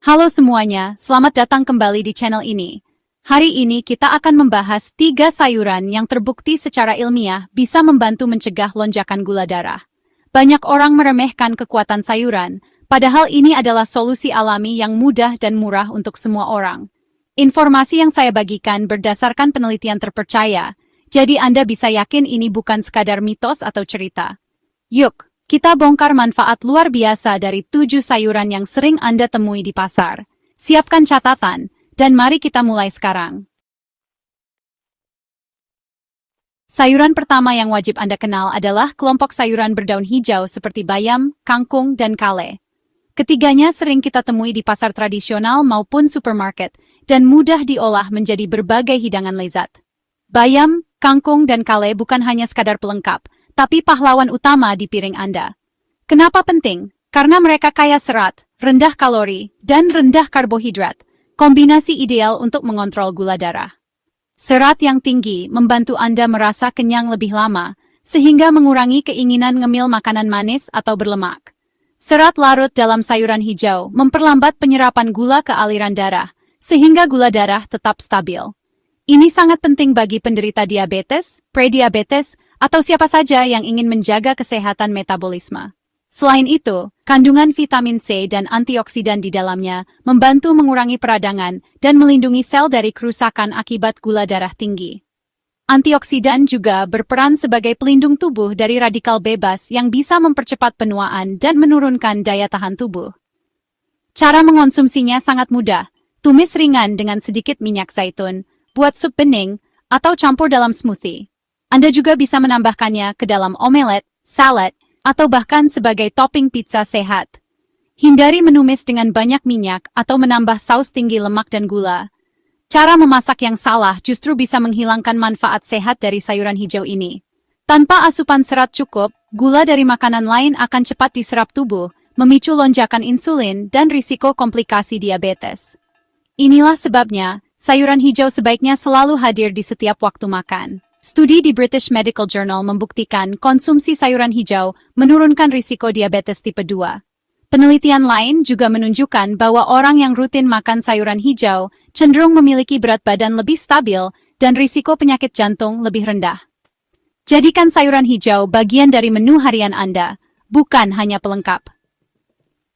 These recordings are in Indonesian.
Halo semuanya, selamat datang kembali di channel ini. Hari ini kita akan membahas 3 sayuran yang terbukti secara ilmiah bisa membantu mencegah lonjakan gula darah. Banyak orang meremehkan kekuatan sayuran, padahal ini adalah solusi alami yang mudah dan murah untuk semua orang. Informasi yang saya bagikan berdasarkan penelitian terpercaya, jadi Anda bisa yakin ini bukan sekadar mitos atau cerita. Yuk, kita bongkar manfaat luar biasa dari 7 sayuran yang sering Anda temui di pasar. Siapkan catatan, dan mari kita mulai sekarang. Sayuran pertama yang wajib Anda kenal adalah kelompok sayuran berdaun hijau seperti bayam, kangkung, dan kale. Ketiganya sering kita temui di pasar tradisional maupun supermarket, dan mudah diolah menjadi berbagai hidangan lezat. Bayam, kangkung, dan kale bukan hanya sekadar pelengkap, tapi pahlawan utama di piring Anda. Kenapa penting? Karena mereka kaya serat, rendah kalori, dan rendah karbohidrat, kombinasi ideal untuk mengontrol gula darah. Serat yang tinggi membantu Anda merasa kenyang lebih lama, sehingga mengurangi keinginan ngemil makanan manis atau berlemak. Serat larut dalam sayuran hijau memperlambat penyerapan gula ke aliran darah, sehingga gula darah tetap stabil. Ini sangat penting bagi penderita diabetes, prediabetes, atau siapa saja yang ingin menjaga kesehatan metabolisme. Selain itu, kandungan vitamin C dan antioksidan di dalamnya membantu mengurangi peradangan dan melindungi sel dari kerusakan akibat gula darah tinggi. Antioksidan juga berperan sebagai pelindung tubuh dari radikal bebas yang bisa mempercepat penuaan dan menurunkan daya tahan tubuh. Cara mengonsumsinya sangat mudah. Tumis ringan dengan sedikit minyak zaitun, buat sup bening, atau campur dalam smoothie. Anda juga bisa menambahkannya ke dalam omelet, salad, atau bahkan sebagai topping pizza sehat. Hindari menumis dengan banyak minyak atau menambah saus tinggi lemak dan gula. Cara memasak yang salah justru bisa menghilangkan manfaat sehat dari sayuran hijau ini. Tanpa asupan serat cukup, gula dari makanan lain akan cepat diserap tubuh, memicu lonjakan insulin dan risiko komplikasi diabetes. Inilah sebabnya, sayuran hijau sebaiknya selalu hadir di setiap waktu makan. Studi di British Medical Journal membuktikan konsumsi sayuran hijau menurunkan risiko diabetes tipe 2. Penelitian lain juga menunjukkan bahwa orang yang rutin makan sayuran hijau cenderung memiliki berat badan lebih stabil dan risiko penyakit jantung lebih rendah. Jadikan sayuran hijau bagian dari menu harian Anda, bukan hanya pelengkap.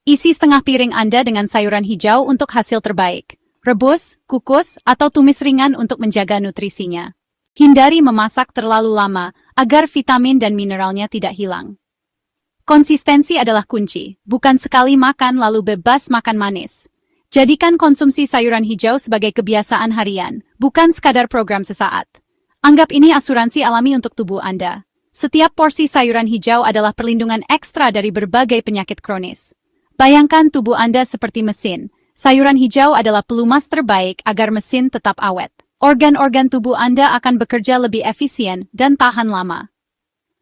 Isi setengah piring Anda dengan sayuran hijau untuk hasil terbaik. Rebus, kukus, atau tumis ringan untuk menjaga nutrisinya. Hindari memasak terlalu lama agar vitamin dan mineralnya tidak hilang. Konsistensi adalah kunci, bukan sekali makan lalu bebas makan manis. Jadikan konsumsi sayuran hijau sebagai kebiasaan harian, bukan sekadar program sesaat. Anggap ini asuransi alami untuk tubuh Anda. Setiap porsi sayuran hijau adalah perlindungan ekstra dari berbagai penyakit kronis. Bayangkan tubuh Anda seperti mesin. Sayuran hijau adalah pelumas terbaik agar mesin tetap awet. Organ-organ tubuh Anda akan bekerja lebih efisien dan tahan lama.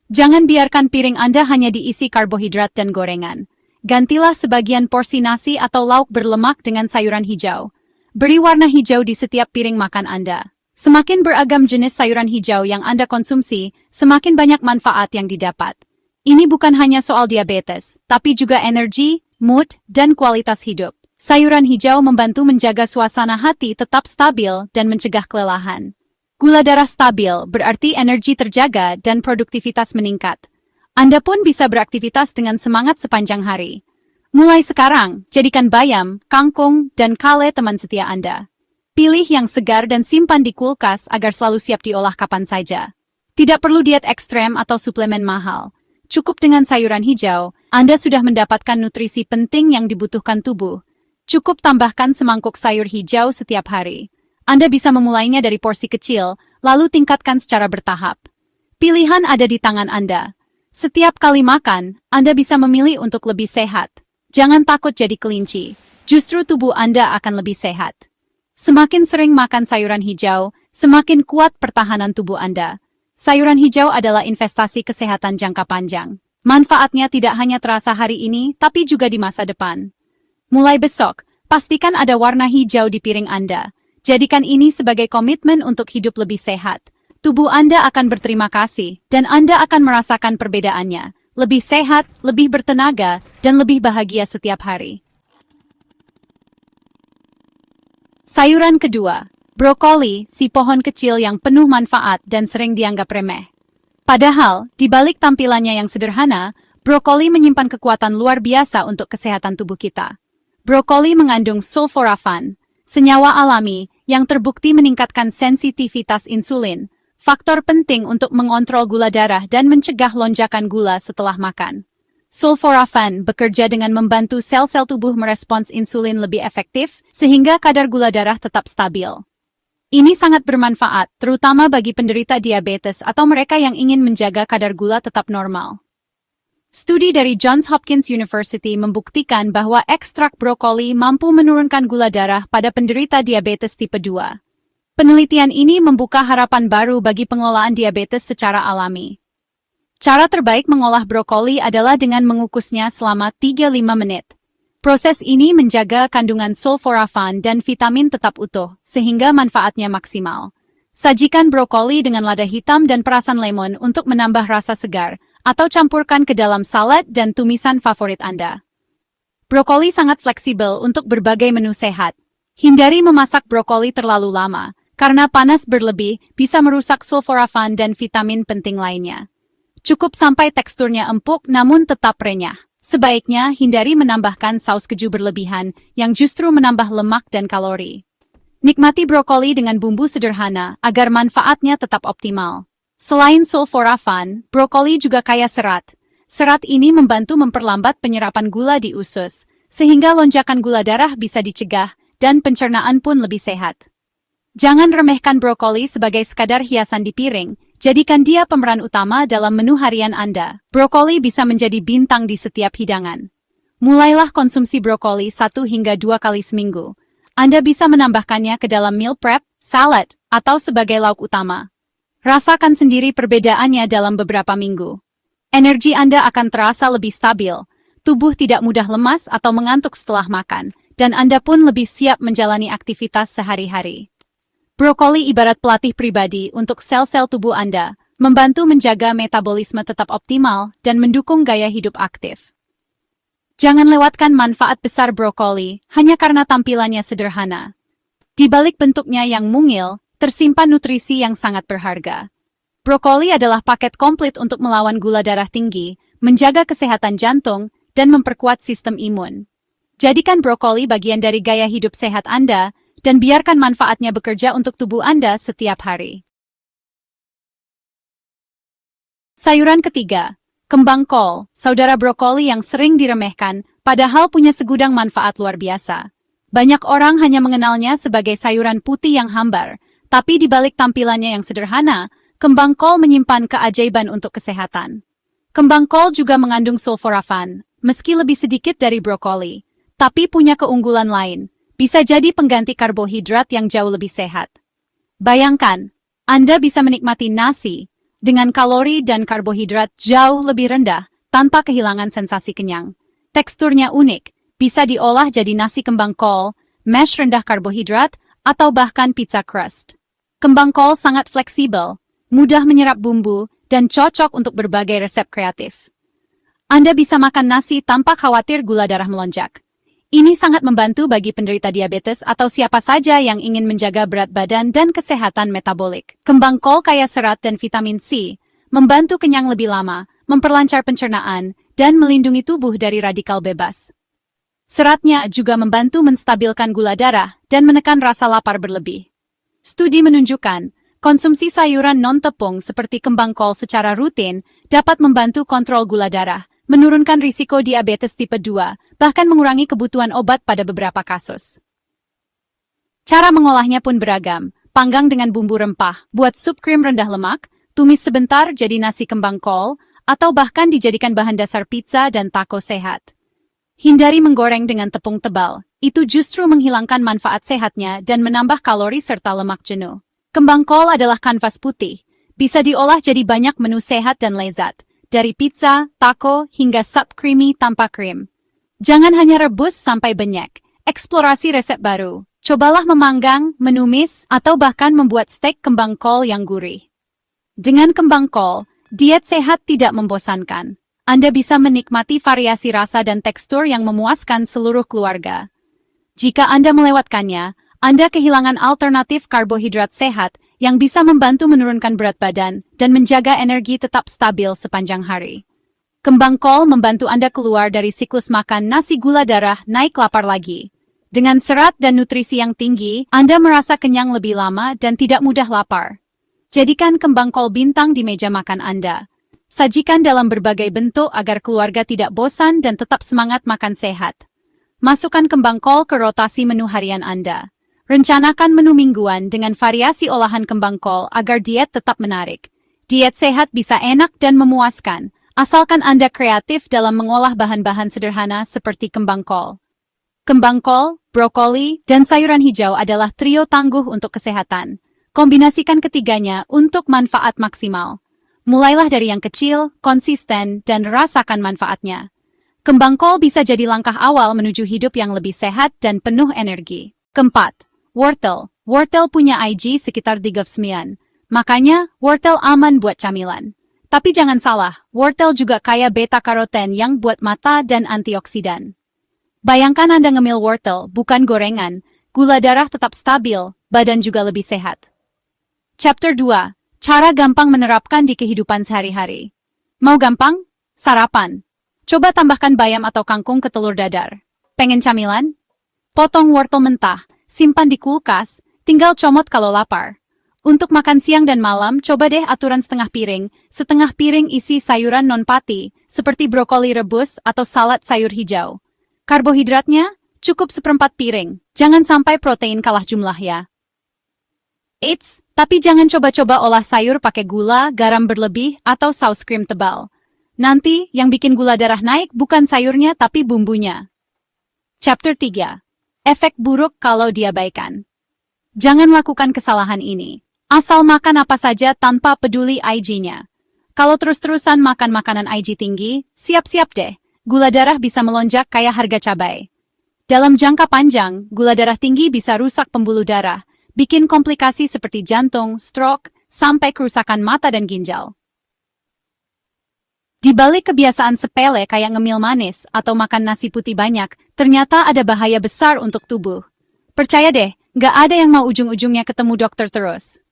Jangan biarkan piring Anda hanya diisi karbohidrat dan gorengan. Gantilah sebagian porsi nasi atau lauk berlemak dengan sayuran hijau. Beri warna hijau di setiap piring makan Anda. Semakin beragam jenis sayuran hijau yang Anda konsumsi, semakin banyak manfaat yang didapat. Ini bukan hanya soal diabetes, tapi juga energi, mood, dan kualitas hidup. Sayuran hijau membantu menjaga suasana hati tetap stabil dan mencegah kelelahan. Gula darah stabil berarti energi terjaga dan produktivitas meningkat. Anda pun bisa beraktivitas dengan semangat sepanjang hari. Mulai sekarang, jadikan bayam, kangkung, dan kale teman setia Anda. Pilih yang segar dan simpan di kulkas agar selalu siap diolah kapan saja. Tidak perlu diet ekstrem atau suplemen mahal. Cukup dengan sayuran hijau, Anda sudah mendapatkan nutrisi penting yang dibutuhkan tubuh. Cukup tambahkan semangkuk sayur hijau setiap hari. Anda bisa memulainya dari porsi kecil, lalu tingkatkan secara bertahap. Pilihan ada di tangan Anda. Setiap kali makan, Anda bisa memilih untuk lebih sehat. Jangan takut jadi kelinci. Justru tubuh Anda akan lebih sehat. Semakin sering makan sayuran hijau, semakin kuat pertahanan tubuh Anda. Sayuran hijau adalah investasi kesehatan jangka panjang. Manfaatnya tidak hanya terasa hari ini, tapi juga di masa depan. Mulai besok, pastikan ada warna hijau di piring Anda. Jadikan ini sebagai komitmen untuk hidup lebih sehat. Tubuh Anda akan berterima kasih, dan Anda akan merasakan perbedaannya. Lebih sehat, lebih bertenaga, dan lebih bahagia setiap hari. Sayuran kedua, brokoli, si pohon kecil yang penuh manfaat dan sering dianggap remeh. Padahal, di balik tampilannya yang sederhana, brokoli menyimpan kekuatan luar biasa untuk kesehatan tubuh kita. Brokoli mengandung sulforafan, senyawa alami yang terbukti meningkatkan sensitivitas insulin, faktor penting untuk mengontrol gula darah dan mencegah lonjakan gula setelah makan. Sulforafan bekerja dengan membantu sel-sel tubuh merespons insulin lebih efektif, sehingga kadar gula darah tetap stabil. Ini sangat bermanfaat, terutama bagi penderita diabetes atau mereka yang ingin menjaga kadar gula tetap normal. Studi dari Johns Hopkins University membuktikan bahwa ekstrak brokoli mampu menurunkan gula darah pada penderita diabetes tipe 2. Penelitian ini membuka harapan baru bagi pengelolaan diabetes secara alami. Cara terbaik mengolah brokoli adalah dengan mengukusnya selama 3-5 menit. Proses ini menjaga kandungan sulforafan dan vitamin tetap utuh, sehingga manfaatnya maksimal. Sajikan brokoli dengan lada hitam dan perasan lemon untuk menambah rasa segar, atau campurkan ke dalam salad dan tumisan favorit Anda. Brokoli sangat fleksibel untuk berbagai menu sehat. Hindari memasak brokoli terlalu lama, karena panas berlebih bisa merusak sulforafan dan vitamin penting lainnya. Cukup sampai teksturnya empuk namun tetap renyah. Sebaiknya hindari menambahkan saus keju berlebihan yang justru menambah lemak dan kalori. Nikmati brokoli dengan bumbu sederhana agar manfaatnya tetap optimal. Selain sulforafan, brokoli juga kaya serat. Serat ini membantu memperlambat penyerapan gula di usus, sehingga lonjakan gula darah bisa dicegah dan pencernaan pun lebih sehat. Jangan remehkan brokoli sebagai sekadar hiasan di piring. Jadikan dia pemeran utama dalam menu harian Anda. Brokoli bisa menjadi bintang di setiap hidangan. Mulailah konsumsi brokoli 1 hingga 2 kali seminggu. Anda bisa menambahkannya ke dalam meal prep, salad, atau sebagai lauk utama. Rasakan sendiri perbedaannya dalam beberapa minggu. Energi Anda akan terasa lebih stabil, tubuh tidak mudah lemas atau mengantuk setelah makan, dan Anda pun lebih siap menjalani aktivitas sehari-hari. Brokoli ibarat pelatih pribadi untuk sel-sel tubuh Anda, membantu menjaga metabolisme tetap optimal dan mendukung gaya hidup aktif. Jangan lewatkan manfaat besar brokoli hanya karena tampilannya sederhana. Di balik bentuknya yang mungil, tersimpan nutrisi yang sangat berharga. Brokoli adalah paket komplit untuk melawan gula darah tinggi, menjaga kesehatan jantung, dan memperkuat sistem imun. Jadikan brokoli bagian dari gaya hidup sehat Anda, dan biarkan manfaatnya bekerja untuk tubuh Anda setiap hari. Sayuran ketiga, kembang kol, saudara brokoli yang sering diremehkan, padahal punya segudang manfaat luar biasa. Banyak orang hanya mengenalnya sebagai sayuran putih yang hambar, tapi di balik tampilannya yang sederhana, kembang kol menyimpan keajaiban untuk kesehatan. Kembang kol juga mengandung sulforafan, meski lebih sedikit dari brokoli, tapi punya keunggulan lain. Bisa jadi pengganti karbohidrat yang jauh lebih sehat. Bayangkan, Anda bisa menikmati nasi dengan kalori dan karbohidrat jauh lebih rendah tanpa kehilangan sensasi kenyang. Teksturnya unik, bisa diolah jadi nasi kembang kol, mash rendah karbohidrat, atau bahkan pizza crust. Kembang kol sangat fleksibel, mudah menyerap bumbu, dan cocok untuk berbagai resep kreatif. Anda bisa makan nasi tanpa khawatir gula darah melonjak. Ini sangat membantu bagi penderita diabetes atau siapa saja yang ingin menjaga berat badan dan kesehatan metabolik. Kembang kol kaya serat dan vitamin C, membantu kenyang lebih lama, memperlancar pencernaan, dan melindungi tubuh dari radikal bebas. Seratnya juga membantu menstabilkan gula darah dan menekan rasa lapar berlebih. Studi menunjukkan, konsumsi sayuran non-tepung seperti kembang kol secara rutin dapat membantu kontrol gula darah, menurunkan risiko diabetes tipe 2, bahkan mengurangi kebutuhan obat pada beberapa kasus. Cara mengolahnya pun beragam, panggang dengan bumbu rempah, buat sup krim rendah lemak, tumis sebentar jadi nasi kembang kol, atau bahkan dijadikan bahan dasar pizza dan taco sehat. Hindari menggoreng dengan tepung tebal, itu justru menghilangkan manfaat sehatnya dan menambah kalori serta lemak jenuh. Kembang kol adalah kanvas putih, bisa diolah jadi banyak menu sehat dan lezat. Dari pizza, taco, hingga sup creamy tanpa krim. Jangan hanya rebus sampai benyek. Eksplorasi resep baru. Cobalah memanggang, menumis, atau bahkan membuat steak kembang kol yang gurih. Dengan kembang kol, diet sehat tidak membosankan. Anda bisa menikmati variasi rasa dan tekstur yang memuaskan seluruh keluarga. Jika Anda melewatkannya, Anda kehilangan alternatif karbohidrat sehat yang bisa membantu menurunkan berat badan dan menjaga energi tetap stabil sepanjang hari. Kembang kol membantu Anda keluar dari siklus makan nasi gula darah naik lapar lagi. Dengan serat dan nutrisi yang tinggi, Anda merasa kenyang lebih lama dan tidak mudah lapar. Jadikan kembang kol bintang di meja makan Anda. Sajikan dalam berbagai bentuk agar keluarga tidak bosan dan tetap semangat makan sehat. Masukkan kembang kol ke rotasi menu harian Anda. Rencanakan menu mingguan dengan variasi olahan kembang kol agar diet tetap menarik. Diet sehat bisa enak dan memuaskan, asalkan Anda kreatif dalam mengolah bahan-bahan sederhana seperti kembang kol. Kembang kol, brokoli, dan sayuran hijau adalah trio tangguh untuk kesehatan. Kombinasikan ketiganya untuk manfaat maksimal. Mulailah dari yang kecil, konsisten, dan rasakan manfaatnya. Kembang kol bisa jadi langkah awal menuju hidup yang lebih sehat dan penuh energi. Keempat, wortel. Wortel punya IG sekitar 39. Makanya, wortel aman buat camilan. Tapi jangan salah, wortel juga kaya beta-karoten yang buat mata dan antioksidan. Bayangkan Anda ngemil wortel, bukan gorengan, gula darah tetap stabil, badan juga lebih sehat. Chapter 2. Cara gampang menerapkan di kehidupan sehari-hari. Mau gampang? Sarapan. Coba tambahkan bayam atau kangkung ke telur dadar. Pengen camilan? Potong wortel mentah, simpan di kulkas, tinggal comot kalau lapar. Untuk makan siang dan malam, coba deh aturan setengah piring isi sayuran non-pati, seperti brokoli rebus atau salad sayur hijau. Karbohidratnya, cukup 1/4 piring, jangan sampai protein kalah jumlah ya. Eits, tapi jangan coba-coba olah sayur pakai gula, garam berlebih, atau saus krim tebal. Nanti, yang bikin gula darah naik bukan sayurnya tapi bumbunya. Chapter 3. Efek buruk kalau diabaikan. Jangan lakukan kesalahan ini. Asal makan apa saja tanpa peduli IG-nya. Kalau terus-terusan makan makanan IG tinggi, siap-siap deh. Gula darah bisa melonjak kayak harga cabai. Dalam jangka panjang, gula darah tinggi bisa rusak pembuluh darah, bikin komplikasi seperti jantung, stroke, sampai kerusakan mata dan ginjal. Di balik kebiasaan sepele kayak ngemil manis atau makan nasi putih banyak, ternyata ada bahaya besar untuk tubuh. Percaya deh, nggak ada yang mau ujung-ujungnya ketemu dokter terus.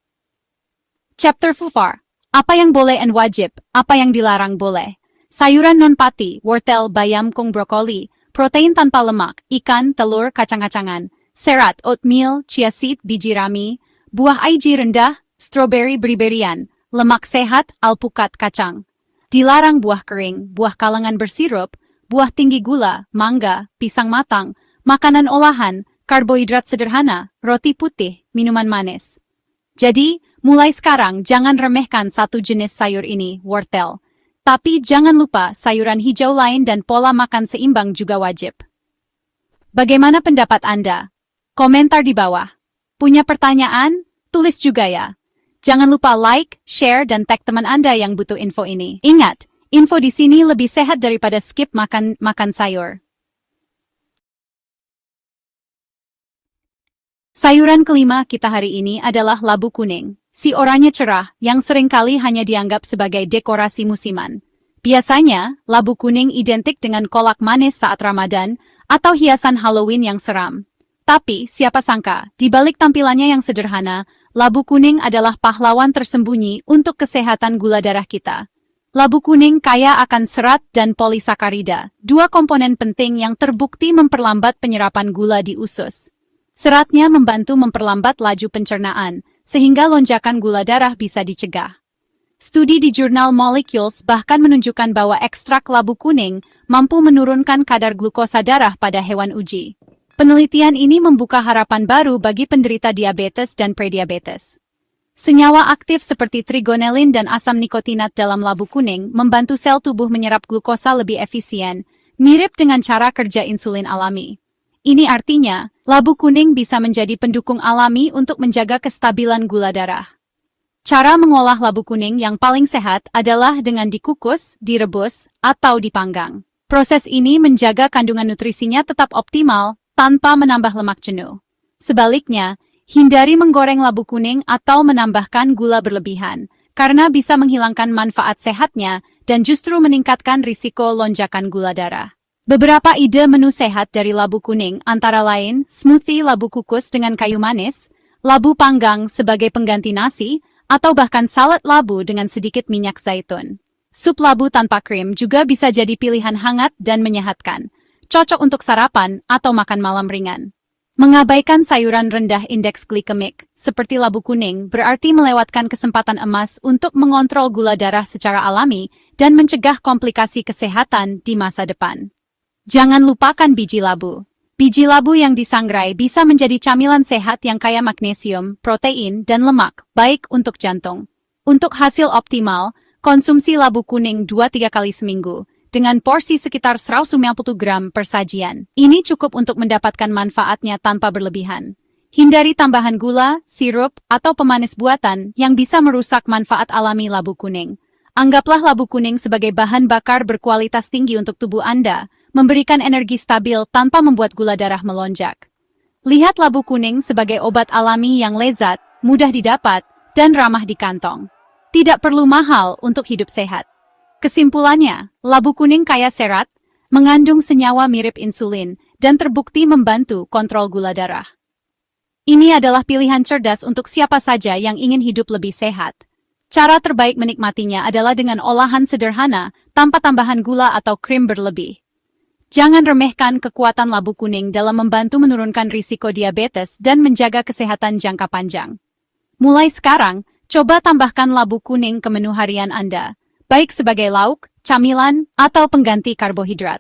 Chapter 4. Apa yang boleh dan wajib, apa yang dilarang boleh. Sayuran non-pati, wortel, bayam, kung, brokoli, protein tanpa lemak, ikan, telur, kacang-kacangan, serat, oatmeal, chia seed, biji rami, buah IG rendah, strawberry beriberian, lemak sehat, alpukat, kacang. Dilarang buah kering, buah kalengan bersirup, buah tinggi gula, mangga, pisang matang, makanan olahan, karbohidrat sederhana, roti putih, minuman manis. Jadi, mulai sekarang jangan remehkan satu jenis sayur ini, wortel. Tapi jangan lupa sayuran hijau lain dan pola makan seimbang juga wajib. Bagaimana pendapat Anda? Komentar di bawah. Punya pertanyaan? Tulis juga ya. Jangan lupa like, share, dan tag teman Anda yang butuh info ini. Ingat, info di sini lebih sehat daripada skip makan sayur. Sayuran kelima kita hari ini adalah labu kuning. Si oranye cerah yang seringkali hanya dianggap sebagai dekorasi musiman. Biasanya, labu kuning identik dengan kolak manis saat Ramadan atau hiasan Halloween yang seram. Tapi, siapa sangka, di balik tampilannya yang sederhana, labu kuning adalah pahlawan tersembunyi untuk kesehatan gula darah kita. Labu kuning kaya akan serat dan polisakarida, dua komponen penting yang terbukti memperlambat penyerapan gula di usus. Seratnya membantu memperlambat laju pencernaan, sehingga lonjakan gula darah bisa dicegah. Studi di jurnal Molecules bahkan menunjukkan bahwa ekstrak labu kuning mampu menurunkan kadar glukosa darah pada hewan uji. Penelitian ini membuka harapan baru bagi penderita diabetes dan prediabetes. Senyawa aktif seperti trigonelin dan asam nikotinat dalam labu kuning membantu sel tubuh menyerap glukosa lebih efisien, mirip dengan cara kerja insulin alami. Ini artinya, labu kuning bisa menjadi pendukung alami untuk menjaga kestabilan gula darah. Cara mengolah labu kuning yang paling sehat adalah dengan dikukus, direbus, atau dipanggang. Proses ini menjaga kandungan nutrisinya tetap optimal, tanpa menambah lemak jenuh. Sebaliknya, hindari menggoreng labu kuning atau menambahkan gula berlebihan, karena bisa menghilangkan manfaat sehatnya dan justru meningkatkan risiko lonjakan gula darah. Beberapa ide menu sehat dari labu kuning antara lain smoothie labu kukus dengan kayu manis, labu panggang sebagai pengganti nasi, atau bahkan salad labu dengan sedikit minyak zaitun. Sup labu tanpa krim juga bisa jadi pilihan hangat dan menyehatkan, cocok untuk sarapan atau makan malam ringan. Mengabaikan sayuran rendah indeks glikemik, seperti labu kuning, berarti melewatkan kesempatan emas untuk mengontrol gula darah secara alami dan mencegah komplikasi kesehatan di masa depan. Jangan lupakan biji labu. Biji labu yang disangrai bisa menjadi camilan sehat yang kaya magnesium, protein, dan lemak, baik untuk jantung. Untuk hasil optimal, konsumsi labu kuning 2-3 kali seminggu, dengan porsi sekitar 150 gram per sajian. Ini cukup untuk mendapatkan manfaatnya tanpa berlebihan. Hindari tambahan gula, sirup, atau pemanis buatan yang bisa merusak manfaat alami labu kuning. Anggaplah labu kuning sebagai bahan bakar berkualitas tinggi untuk tubuh Anda, memberikan energi stabil tanpa membuat gula darah melonjak. Lihat labu kuning sebagai obat alami yang lezat, mudah didapat, dan ramah di kantong. Tidak perlu mahal untuk hidup sehat. Kesimpulannya, labu kuning kaya serat, mengandung senyawa mirip insulin, dan terbukti membantu kontrol gula darah. Ini adalah pilihan cerdas untuk siapa saja yang ingin hidup lebih sehat. Cara terbaik menikmatinya adalah dengan olahan sederhana, tanpa tambahan gula atau krim berlebih. Jangan remehkan kekuatan labu kuning dalam membantu menurunkan risiko diabetes dan menjaga kesehatan jangka panjang. Mulai sekarang, coba tambahkan labu kuning ke menu harian Anda, baik sebagai lauk, camilan, atau pengganti karbohidrat.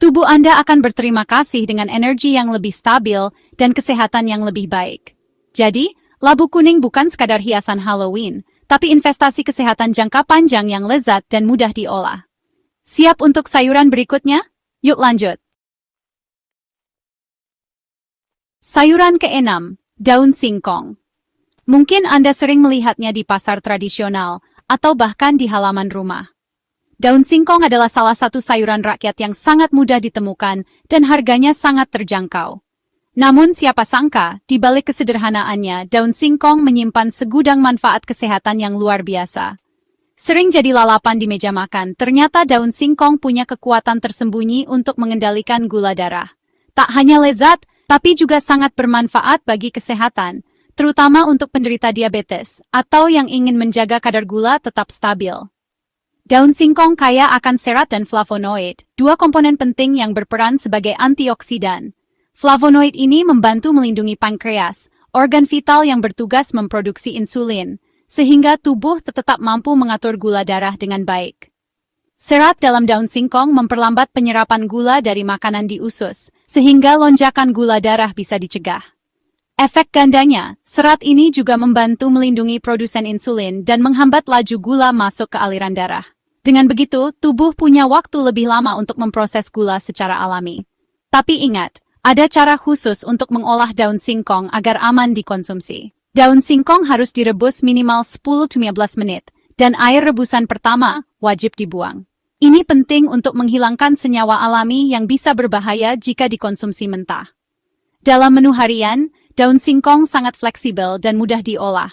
Tubuh Anda akan berterima kasih dengan energi yang lebih stabil dan kesehatan yang lebih baik. Jadi, labu kuning bukan sekadar hiasan Halloween, tapi investasi kesehatan jangka panjang yang lezat dan mudah diolah. Siap untuk sayuran berikutnya? Yuk lanjut. Sayuran ke-6, daun singkong. Mungkin Anda sering melihatnya di pasar tradisional, atau bahkan di halaman rumah. Daun singkong adalah salah satu sayuran rakyat yang sangat mudah ditemukan dan harganya sangat terjangkau. Namun siapa sangka, di balik kesederhanaannya, daun singkong menyimpan segudang manfaat kesehatan yang luar biasa. Sering jadi lalapan di meja makan, ternyata daun singkong punya kekuatan tersembunyi untuk mengendalikan gula darah. Tak hanya lezat, tapi juga sangat bermanfaat bagi kesehatan, terutama untuk penderita diabetes, atau yang ingin menjaga kadar gula tetap stabil. Daun singkong kaya akan serat dan flavonoid, dua komponen penting yang berperan sebagai antioksidan. Flavonoid ini membantu melindungi pankreas, organ vital yang bertugas memproduksi insulin, sehingga tubuh tetap mampu mengatur gula darah dengan baik. Serat dalam daun singkong memperlambat penyerapan gula dari makanan di usus, sehingga lonjakan gula darah bisa dicegah. Efek gandanya, serat ini juga membantu melindungi produsen insulin dan menghambat laju gula masuk ke aliran darah. Dengan begitu, tubuh punya waktu lebih lama untuk memproses gula secara alami. Tapi ingat, ada cara khusus untuk mengolah daun singkong agar aman dikonsumsi. Daun singkong harus direbus minimal 10-15 menit, dan air rebusan pertama wajib dibuang. Ini penting untuk menghilangkan senyawa alami yang bisa berbahaya jika dikonsumsi mentah. Dalam menu harian, daun singkong sangat fleksibel dan mudah diolah.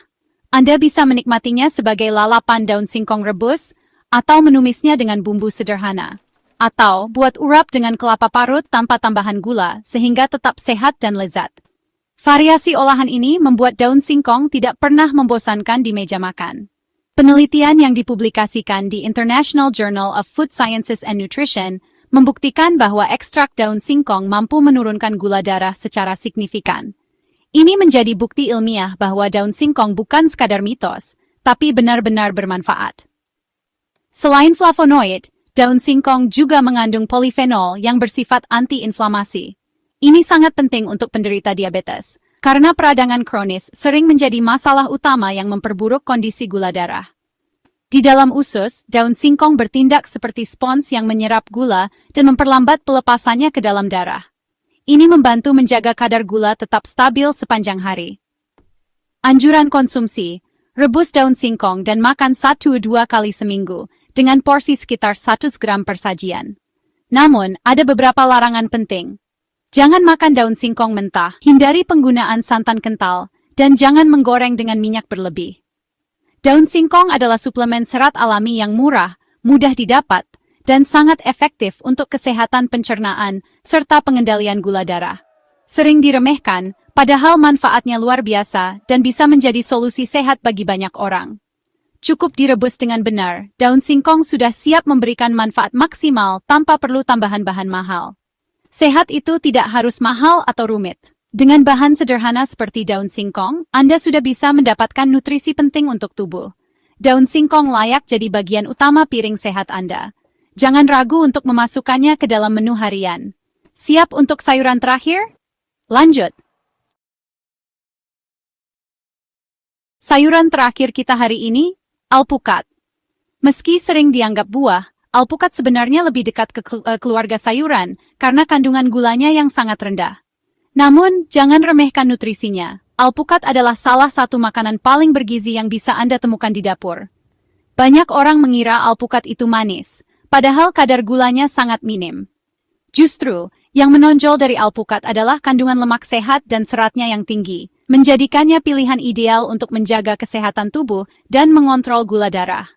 Anda bisa menikmatinya sebagai lalapan daun singkong rebus, atau menumisnya dengan bumbu sederhana. Atau buat urap dengan kelapa parut tanpa tambahan gula, sehingga tetap sehat dan lezat. Variasi olahan ini membuat daun singkong tidak pernah membosankan di meja makan. Penelitian yang dipublikasikan di International Journal of Food Sciences and Nutrition membuktikan bahwa ekstrak daun singkong mampu menurunkan gula darah secara signifikan. Ini menjadi bukti ilmiah bahwa daun singkong bukan sekadar mitos, tapi benar-benar bermanfaat. Selain flavonoid, daun singkong juga mengandung polifenol yang bersifat anti-inflamasi. Ini sangat penting untuk penderita diabetes, karena peradangan kronis sering menjadi masalah utama yang memperburuk kondisi gula darah. Di dalam usus, daun singkong bertindak seperti spons yang menyerap gula dan memperlambat pelepasannya ke dalam darah. Ini membantu menjaga kadar gula tetap stabil sepanjang hari. Anjuran konsumsi, rebus daun singkong dan makan 1-2 kali seminggu, dengan porsi sekitar 100 gram per sajian. Namun, ada beberapa larangan penting. Jangan makan daun singkong mentah, hindari penggunaan santan kental, dan jangan menggoreng dengan minyak berlebih. Daun singkong adalah suplemen serat alami yang murah, mudah didapat, dan sangat efektif untuk kesehatan pencernaan serta pengendalian gula darah. Sering diremehkan, padahal manfaatnya luar biasa dan bisa menjadi solusi sehat bagi banyak orang. Cukup direbus dengan benar, daun singkong sudah siap memberikan manfaat maksimal tanpa perlu tambahan bahan mahal. Sehat itu tidak harus mahal atau rumit. Dengan bahan sederhana seperti daun singkong, Anda sudah bisa mendapatkan nutrisi penting untuk tubuh. Daun singkong layak jadi bagian utama piring sehat Anda. Jangan ragu untuk memasukkannya ke dalam menu harian. Siap untuk sayuran terakhir? Lanjut! Sayuran terakhir kita hari ini, alpukat. Meski sering dianggap buah, alpukat sebenarnya lebih dekat ke keluarga sayuran karena kandungan gulanya yang sangat rendah. Namun, jangan remehkan nutrisinya. Alpukat adalah salah satu makanan paling bergizi yang bisa Anda temukan di dapur. Banyak orang mengira alpukat itu manis, padahal kadar gulanya sangat minim. Justru, yang menonjol dari alpukat adalah kandungan lemak sehat dan seratnya yang tinggi, menjadikannya pilihan ideal untuk menjaga kesehatan tubuh dan mengontrol gula darah.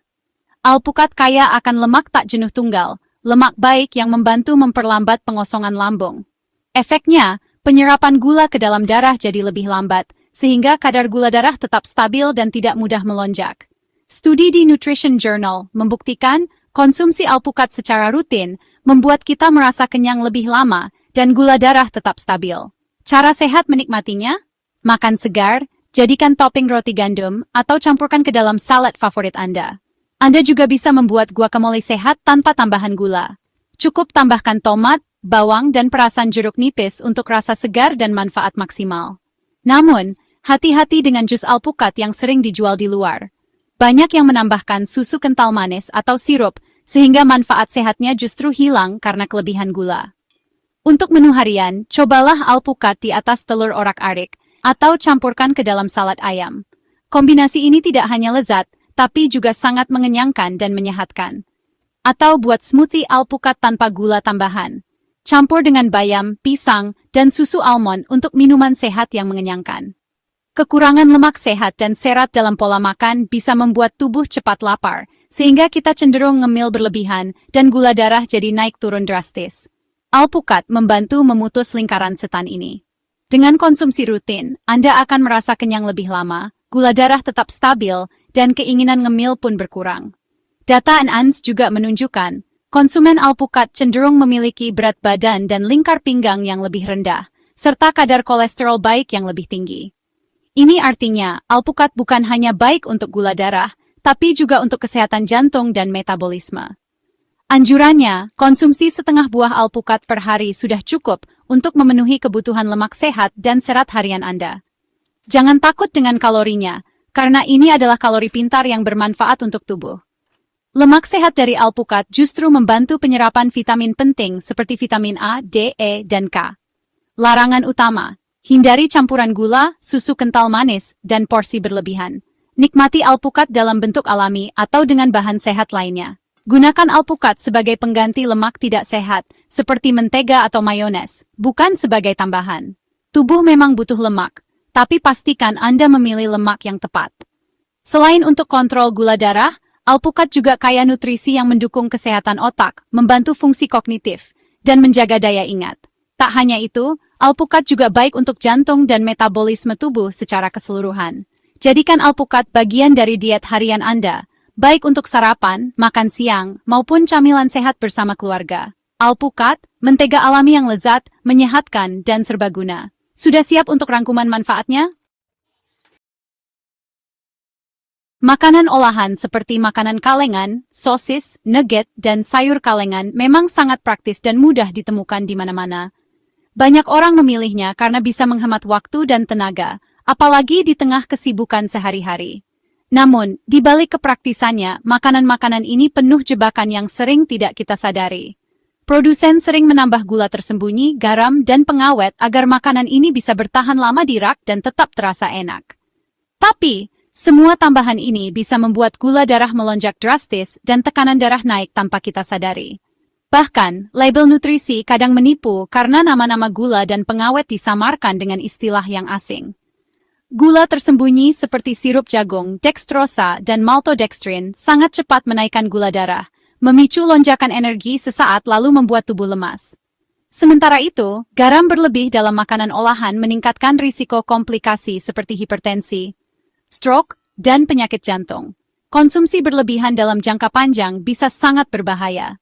Alpukat kaya akan lemak tak jenuh tunggal, lemak baik yang membantu memperlambat pengosongan lambung. Efeknya, penyerapan gula ke dalam darah jadi lebih lambat, sehingga kadar gula darah tetap stabil dan tidak mudah melonjak. Studi di Nutrition Journal membuktikan konsumsi alpukat secara rutin membuat kita merasa kenyang lebih lama dan gula darah tetap stabil. Cara sehat menikmatinya? Makan segar, jadikan topping roti gandum, atau campurkan ke dalam salad favorit Anda. Anda juga bisa membuat guacamole sehat tanpa tambahan gula. Cukup tambahkan tomat, bawang, dan perasan jeruk nipis untuk rasa segar dan manfaat maksimal. Namun, hati-hati dengan jus alpukat yang sering dijual di luar. Banyak yang menambahkan susu kental manis atau sirup, sehingga manfaat sehatnya justru hilang karena kelebihan gula. Untuk menu harian, cobalah alpukat di atas telur orak-arik, atau campurkan ke dalam salad ayam. Kombinasi ini tidak hanya lezat, tapi juga sangat mengenyangkan dan menyehatkan. Atau buat smoothie alpukat tanpa gula tambahan. Campur dengan bayam, pisang, dan susu almond untuk minuman sehat yang mengenyangkan. Kekurangan lemak sehat dan serat dalam pola makan bisa membuat tubuh cepat lapar, sehingga kita cenderung ngemil berlebihan dan gula darah jadi naik turun drastis. Alpukat membantu memutus lingkaran setan ini. Dengan konsumsi rutin, Anda akan merasa kenyang lebih lama, gula darah tetap stabil, dan keinginan ngemil pun berkurang. Data ANS juga menunjukkan, konsumen alpukat cenderung memiliki berat badan dan lingkar pinggang yang lebih rendah, serta kadar kolesterol baik yang lebih tinggi. Ini artinya, alpukat bukan hanya baik untuk gula darah, tapi juga untuk kesehatan jantung dan metabolisme. Anjurannya, konsumsi setengah buah alpukat per hari sudah cukup untuk memenuhi kebutuhan lemak sehat dan serat harian Anda. Jangan takut dengan kalorinya, karena ini adalah kalori pintar yang bermanfaat untuk tubuh. Lemak sehat dari alpukat justru membantu penyerapan vitamin penting seperti vitamin A, D, E, dan K. Larangan utama, hindari campuran gula, susu kental manis, dan porsi berlebihan. Nikmati alpukat dalam bentuk alami atau dengan bahan sehat lainnya. Gunakan alpukat sebagai pengganti lemak tidak sehat, seperti mentega atau mayones, bukan sebagai tambahan. Tubuh memang butuh lemak, tapi pastikan Anda memilih lemak yang tepat. Selain untuk kontrol gula darah, alpukat juga kaya nutrisi yang mendukung kesehatan otak, membantu fungsi kognitif, dan menjaga daya ingat. Tak hanya itu, alpukat juga baik untuk jantung dan metabolisme tubuh secara keseluruhan. Jadikan alpukat bagian dari diet harian Anda, baik untuk sarapan, makan siang, maupun camilan sehat bersama keluarga. Alpukat, mentega alami yang lezat, menyehatkan, dan serbaguna. Sudah siap untuk rangkuman manfaatnya? Makanan olahan seperti makanan kalengan, sosis, nugget, dan sayur kalengan memang sangat praktis dan mudah ditemukan di mana-mana. Banyak orang memilihnya karena bisa menghemat waktu dan tenaga, apalagi di tengah kesibukan sehari-hari. Namun, di balik kepraktisannya, makanan-makanan ini penuh jebakan yang sering tidak kita sadari. Produsen sering menambah gula tersembunyi, garam, dan pengawet agar makanan ini bisa bertahan lama di rak dan tetap terasa enak. Tapi, semua tambahan ini bisa membuat gula darah melonjak drastis dan tekanan darah naik tanpa kita sadari. Bahkan, label nutrisi kadang menipu karena nama-nama gula dan pengawet disamarkan dengan istilah yang asing. Gula tersembunyi seperti sirup jagung, dextrosa, dan maltodextrin sangat cepat menaikkan gula darah, memicu lonjakan energi sesaat lalu membuat tubuh lemas. Sementara itu, garam berlebih dalam makanan olahan meningkatkan risiko komplikasi seperti hipertensi, stroke, dan penyakit jantung. Konsumsi berlebihan dalam jangka panjang bisa sangat berbahaya.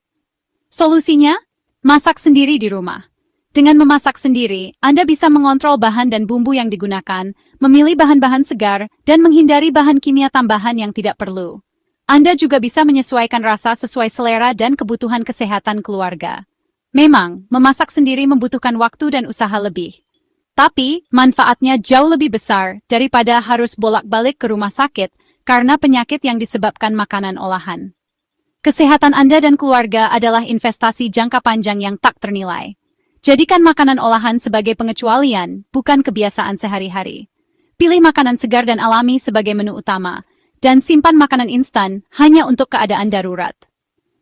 Solusinya? Masak sendiri di rumah. Dengan memasak sendiri, Anda bisa mengontrol bahan dan bumbu yang digunakan, memilih bahan-bahan segar, dan menghindari bahan kimia tambahan yang tidak perlu. Anda juga bisa menyesuaikan rasa sesuai selera dan kebutuhan kesehatan keluarga. Memang, memasak sendiri membutuhkan waktu dan usaha lebih. Tapi, manfaatnya jauh lebih besar daripada harus bolak-balik ke rumah sakit karena penyakit yang disebabkan makanan olahan. Kesehatan Anda dan keluarga adalah investasi jangka panjang yang tak ternilai. Jadikan makanan olahan sebagai pengecualian, bukan kebiasaan sehari-hari. Pilih makanan segar dan alami sebagai menu utama, dan simpan makanan instan hanya untuk keadaan darurat.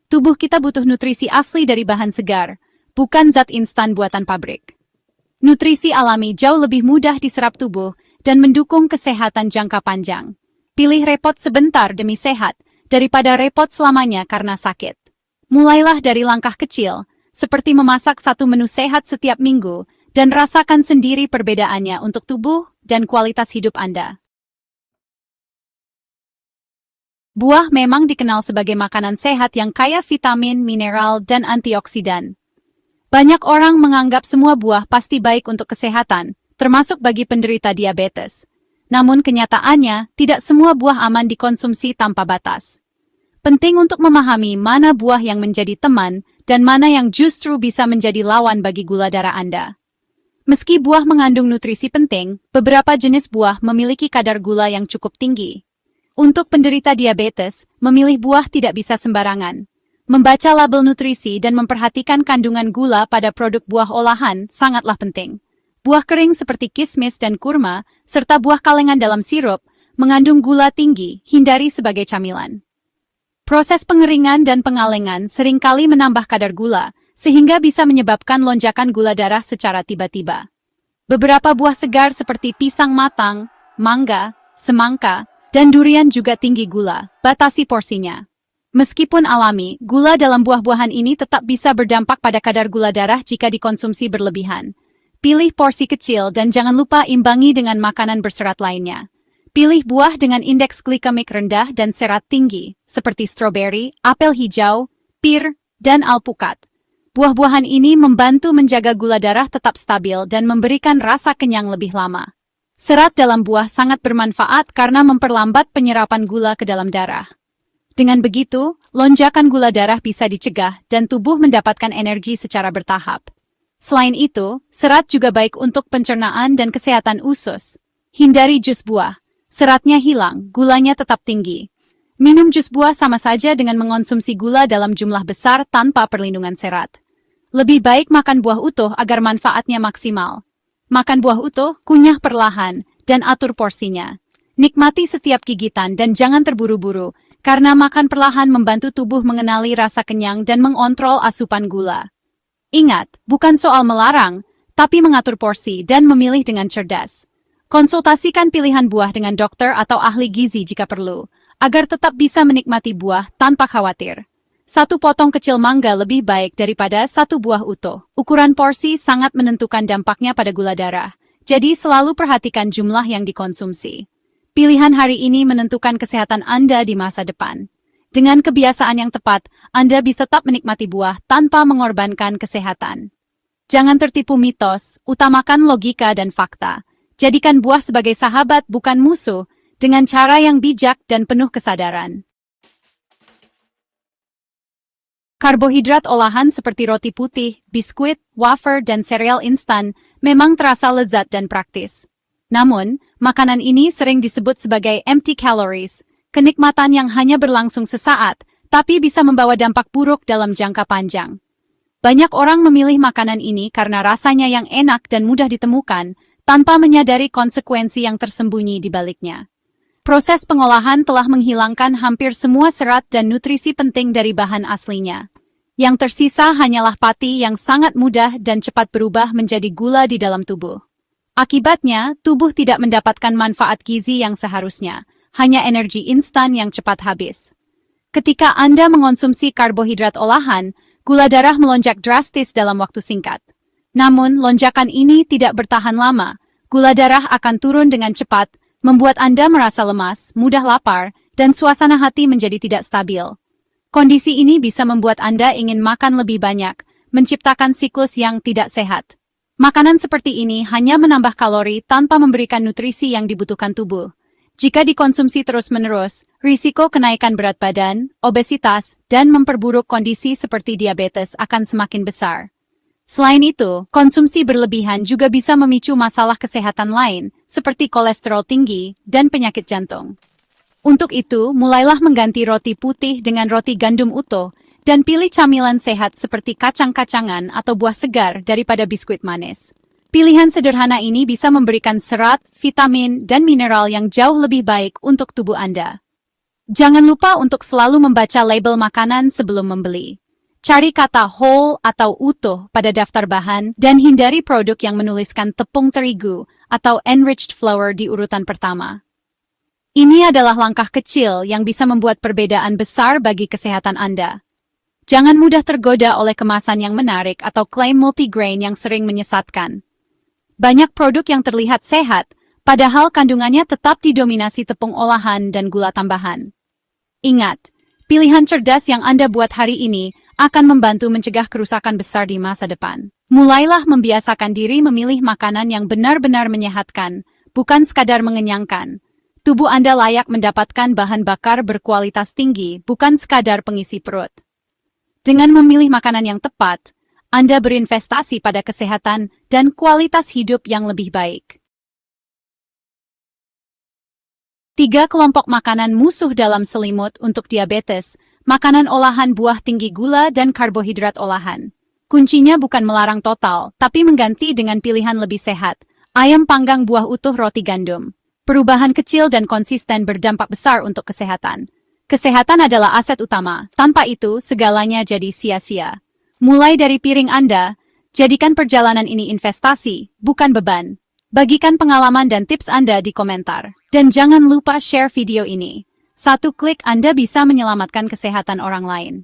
Tubuh kita butuh nutrisi asli dari bahan segar, bukan zat instan buatan pabrik. Nutrisi alami jauh lebih mudah diserap tubuh dan mendukung kesehatan jangka panjang. Pilih repot sebentar demi sehat, daripada repot selamanya karena sakit. Mulailah dari langkah kecil, seperti memasak satu menu sehat setiap minggu, dan rasakan sendiri perbedaannya untuk tubuh dan kualitas hidup Anda. Buah memang dikenal sebagai makanan sehat yang kaya vitamin, mineral, dan antioksidan. Banyak orang menganggap semua buah pasti baik untuk kesehatan, termasuk bagi penderita diabetes. Namun kenyataannya, tidak semua buah aman dikonsumsi tanpa batas. Penting untuk memahami mana buah yang menjadi teman dan mana yang justru bisa menjadi lawan bagi gula darah Anda. Meski buah mengandung nutrisi penting, beberapa jenis buah memiliki kadar gula yang cukup tinggi. Untuk penderita diabetes, memilih buah tidak bisa sembarangan. Membaca label nutrisi dan memperhatikan kandungan gula pada produk buah olahan sangatlah penting. Buah kering seperti kismis dan kurma, serta buah kalengan dalam sirup, mengandung gula tinggi, hindari sebagai camilan. Proses pengeringan dan pengalengan seringkali menambah kadar gula, sehingga bisa menyebabkan lonjakan gula darah secara tiba-tiba. Beberapa buah segar seperti pisang matang, mangga, semangka, dan durian juga tinggi gula, batasi porsinya. Meskipun alami, gula dalam buah-buahan ini tetap bisa berdampak pada kadar gula darah jika dikonsumsi berlebihan. Pilih porsi kecil dan jangan lupa imbangi dengan makanan berserat lainnya. Pilih buah dengan indeks glikemik rendah dan serat tinggi, seperti stroberi, apel hijau, pir, dan alpukat. Buah-buahan ini membantu menjaga gula darah tetap stabil dan memberikan rasa kenyang lebih lama. Serat dalam buah sangat bermanfaat karena memperlambat penyerapan gula ke dalam darah. Dengan begitu, lonjakan gula darah bisa dicegah dan tubuh mendapatkan energi secara bertahap. Selain itu, serat juga baik untuk pencernaan dan kesehatan usus. Hindari jus buah. Seratnya hilang, gulanya tetap tinggi. Minum jus buah sama saja dengan mengonsumsi gula dalam jumlah besar tanpa perlindungan serat. Lebih baik makan buah utuh agar manfaatnya maksimal. Makan buah utuh, kunyah perlahan, dan atur porsinya. Nikmati setiap gigitan dan jangan terburu-buru, karena makan perlahan membantu tubuh mengenali rasa kenyang dan mengontrol asupan gula. Ingat, bukan soal melarang, tapi mengatur porsi dan memilih dengan cerdas. Konsultasikan pilihan buah dengan dokter atau ahli gizi jika perlu, agar tetap bisa menikmati buah tanpa khawatir. Satu potong kecil mangga lebih baik daripada satu buah utuh. Ukuran porsi sangat menentukan dampaknya pada gula darah, jadi selalu perhatikan jumlah yang dikonsumsi. Pilihan hari ini menentukan kesehatan Anda di masa depan. Dengan kebiasaan yang tepat, Anda bisa tetap menikmati buah tanpa mengorbankan kesehatan. Jangan tertipu mitos, utamakan logika dan fakta. Jadikan buah sebagai sahabat bukan musuh, dengan cara yang bijak dan penuh kesadaran. Karbohidrat olahan seperti roti putih, biskuit, wafer, dan sereal instan memang terasa lezat dan praktis. Namun, makanan ini sering disebut sebagai empty calories, kenikmatan yang hanya berlangsung sesaat, tapi bisa membawa dampak buruk dalam jangka panjang. Banyak orang memilih makanan ini karena rasanya yang enak dan mudah ditemukan, tanpa menyadari konsekuensi yang tersembunyi di baliknya. Proses pengolahan telah menghilangkan hampir semua serat dan nutrisi penting dari bahan aslinya. Yang tersisa hanyalah pati yang sangat mudah dan cepat berubah menjadi gula di dalam tubuh. Akibatnya, tubuh tidak mendapatkan manfaat gizi yang seharusnya, hanya energi instan yang cepat habis. Ketika Anda mengonsumsi karbohidrat olahan, gula darah melonjak drastis dalam waktu singkat. Namun, lonjakan ini tidak bertahan lama. Gula darah akan turun dengan cepat, membuat Anda merasa lemas, mudah lapar, dan suasana hati menjadi tidak stabil. Kondisi ini bisa membuat Anda ingin makan lebih banyak, menciptakan siklus yang tidak sehat. Makanan seperti ini hanya menambah kalori tanpa memberikan nutrisi yang dibutuhkan tubuh. Jika dikonsumsi terus-menerus, risiko kenaikan berat badan, obesitas, dan memperburuk kondisi seperti diabetes akan semakin besar. Selain itu, konsumsi berlebihan juga bisa memicu masalah kesehatan lain, seperti kolesterol tinggi dan penyakit jantung. Untuk itu, mulailah mengganti roti putih dengan roti gandum utuh, dan pilih camilan sehat seperti kacang-kacangan atau buah segar daripada biskuit manis. Pilihan sederhana ini bisa memberikan serat, vitamin, dan mineral yang jauh lebih baik untuk tubuh Anda. Jangan lupa untuk selalu membaca label makanan sebelum membeli. Cari kata whole atau utuh pada daftar bahan dan hindari produk yang menuliskan tepung terigu atau enriched flour di urutan pertama. Ini adalah langkah kecil yang bisa membuat perbedaan besar bagi kesehatan Anda. Jangan mudah tergoda oleh kemasan yang menarik atau klaim multigrain yang sering menyesatkan. Banyak produk yang terlihat sehat, padahal kandungannya tetap didominasi tepung olahan dan gula tambahan. Ingat, pilihan cerdas yang Anda buat hari ini akan membantu mencegah kerusakan besar di masa depan. Mulailah membiasakan diri memilih makanan yang benar-benar menyehatkan, bukan sekadar mengenyangkan. Tubuh Anda layak mendapatkan bahan bakar berkualitas tinggi, bukan sekadar pengisi perut. Dengan memilih makanan yang tepat, Anda berinvestasi pada kesehatan dan kualitas hidup yang lebih baik. 3 kelompok makanan musuh dalam selimut untuk diabetes, makanan olahan buah tinggi gula dan karbohidrat olahan. Kuncinya bukan melarang total, tapi mengganti dengan pilihan lebih sehat, ayam panggang buah utuh roti gandum. Perubahan kecil dan konsisten berdampak besar untuk kesehatan. Kesehatan adalah aset utama, tanpa itu segalanya jadi sia-sia. Mulai dari piring Anda, jadikan perjalanan ini investasi, bukan beban. Bagikan pengalaman dan tips Anda di komentar. Dan jangan lupa share video ini. Satu klik Anda bisa menyelamatkan kesehatan orang lain.